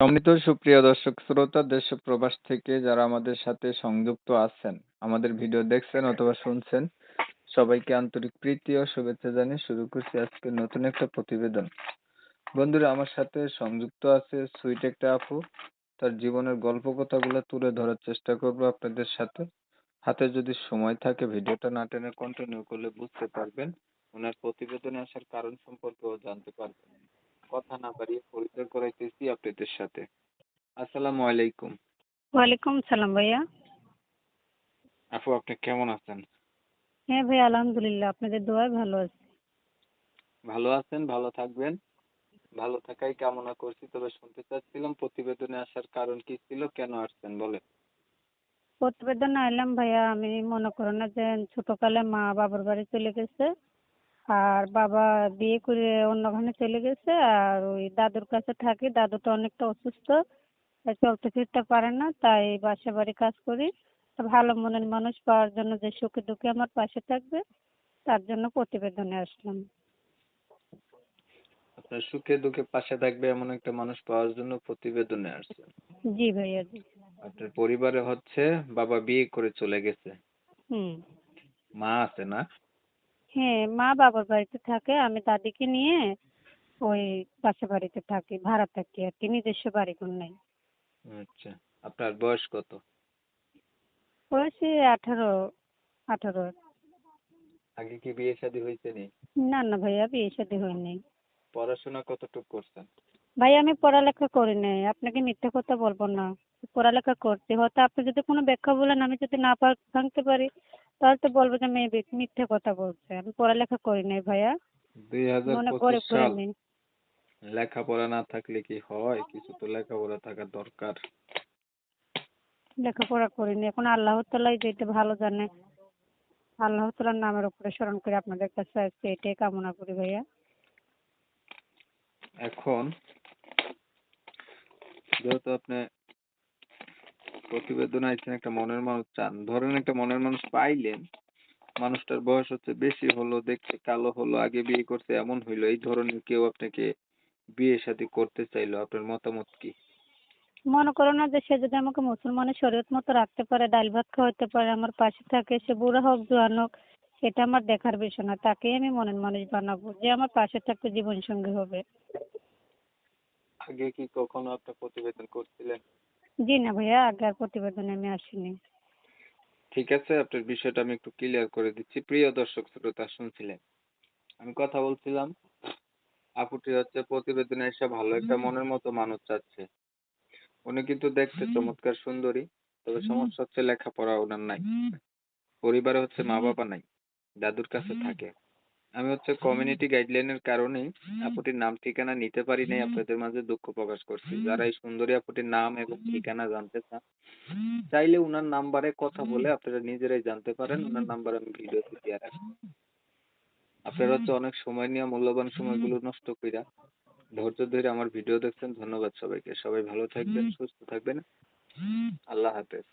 সম্মানিত সুপ্রিয় দর্শক শ্রোতা, দেশ ও প্রবাস থেকে যারা আমাদের সাথে সংযুক্ত আছেন, আমাদের ভিডিও দেখছেন অথবা শুনছেন, সবাইকে আন্তরিক প্রীতি ও শুভেচ্ছা জানিয়ে শুরু করছি আজকে নতুন একটা প্রতিবেদন। বন্ধুরা, আমার সাথে সংযুক্ত আছে সুইট একটা আপু। তার জীবনের গল্প কথাগুলো তুলে ধরার চেষ্টা করব আপনাদের সাথে। হাতে যদি সময় থাকে ভিডিওটা না টেনে কন্টিনিউ করলে বুঝতে পারবেন, ওনার প্রতিবেদনে আসার কারণ সম্পর্কেও জানতে পারবেন। কথা না বাড়িয়ে পরিচয় করাইতেছি আপনাদের সাথে। আসসালামু আলাইকুম। ওয়ালাইকুম সালাম ভাইয়া। আপু, আপনি কেমন আছেন? হ্যাঁ ভাই, আলহামদুলিল্লাহ, আপনাদের দোয়ায় ভালো আছি। ভালো আছেন, ভালো থাকবেন। ভালো থাকাই কামনা করছি। তবে শুনতে চাচ্ছিলাম প্রতিবেদনে আসার কারণ কি ছিল, কেন আসছেন বলেন। প্রতিবেদনে আইলাম ভাইয়া, আমি মনে করো না যে ছোটকালে মা বাবার বাড়ি চলে গেছে, আর বাবা বিয়ে করে অন্যখানে চলে গেছে, আর ওই দাদুর কাছে থাকি। দাদুটা অনেকটা অসুস্থ, তাই চলতে ফিরতে পারে না, তাই বাসা বাড়ি কাজ করি। তা ভালো মনের মানুষ পাওয়ার জন্য, যে সুখে দুঃখে আমার পাশে থাকবে, তার জন্য প্রতিবেদনে আসলাম। আপনার সুখে দুঃখে পাশে থাকবে এমন একটা মানুষ পাওয়ার জন্য প্রতিবেদনে আসছেন। জি ভাইয়া, জি। আপনার পরিবারে হচ্ছে বাবা বিয়ে করে চলে গেছে, হুম। মা আছে না? হ্যাঁ, মা বাবার বাড়িতে থাকে, আমি দাদিকে নিয়ে ওই পাশে বাড়িতে থাকি, ভাড়া থাকি আর কি, নিজস্ব বাড়িঘর নাই। আচ্ছা, আপনার বয়স কত? বয়সে 18। 18। আগে কি বিয়ে শাদী হয়েছে নি? না না ভাইয়া, বিয়ে শাদী হয়নি। পড়াশোনা কতটুকু করছেন? ভাই আমি পড়ালেখা করি নাই, আপনাকে মিথ্যে কথা বলবো না। পড়ালেখা করছি, হয়তো আপনি যদি কোনো ব্যাখ্যা বলেন, আমি যদি না ভাঙতে পারি, তাহলে তো বলবো যে মেয়ে মিথ্যে কথা বলছে। আমি পড়ালেখা করি নাই ভাইয়া, মনে 2025 গরিব ঘরের সাল। মেয়ে। লেখাপড়া না থাকলে কি হয়? কিছু তো লেখাপড়া থাকা দরকার। লেখাপড়া করিনি, এখন আল্লাহ তাআলাই যেটা ভালো জানে। আল্লাহ তাআলার নামের উপরে স্মরণ করে আপনাদের কাছে আসছে, এটাই কামনা করি ভাইয়া। এখন যেহেতু আপনি প্রতিবেদনে আইছেন, একটা মনের মানুষ চান, ধরেন একটা মনের মানুষ পাইলেন, মানুষটার বয়স হচ্ছে বেশি হলো, দেখতে কালো হলো, আগে বিয়ে করছে এমন হইলো, এই ধরনের কেউ আপনাকে বিয়ে শাদী করতে চাইলো, আপনার মতামত কি? মনে করো না যে সে যদি আমাকে মুসলমানের শরীয়ত মতো রাখতে পারে, ডাল ভাত খাওয়াতে পারে, আমার পাশে থাকে, সে বুড়া হোক জোয়ান হোক, সেটা আমার দেখার বিষয় না। তাকেই আমি মনের মানুষ বানাবো, যে আমার পাশে থাকতে জীবন সঙ্গী হবে। আগে কি কখনো আপনি প্রতিবেদন করছিলেন? জি না ভাইয়া, আগে আর প্রতিবেদনে আমি আসিনি। ঠিক আছে, আপনার বিষয়টা আমি একটু ক্লিয়ার করে দিচ্ছি। প্রিয় দর্শক শ্রোতা, শুনছিলেন আমি কথা বলছিলাম, আপুটি হচ্ছে প্রতিবেদনে এসে ভালো একটা মনের মতো মানুষ চাচ্ছে। উনি কিন্তু দেখতে চমৎকার সুন্দরী, তবে সমস্যা হচ্ছে লেখাপড়া ওনার নাই। পরিবারে হচ্ছে মা বাবা নাই, দাদুর কাছে থাকে। আমি হচ্ছে কমিউনিটি গাইডলাইনের কারণে আপুটির নাম ঠিকানা নিতে পারি নাই, আপনাদের মাঝে দুঃখ প্রকাশ করছি। যারা এই সুন্দরী আপুটির নাম এবং ঠিকানা জানতে চান, চাইলে উনার নাম্বারে কথা বলে আপনারা নিজেরাই জানতে পারেন। উনার নাম্বার আমি ভিডিওতে দিয়ে রাখবো। আপনারা হচ্ছে অনেক সময় নিয়ে মূল্যবান সময়গুলো নষ্ট কইরা ধৈর্য ধরে আমার ভিডিও দেখছেন। ধন্যবাদ সবাইকে। সবাই ভালো থাকবেন, সুস্থ থাকবেন। আল্লাহ হাফেজ।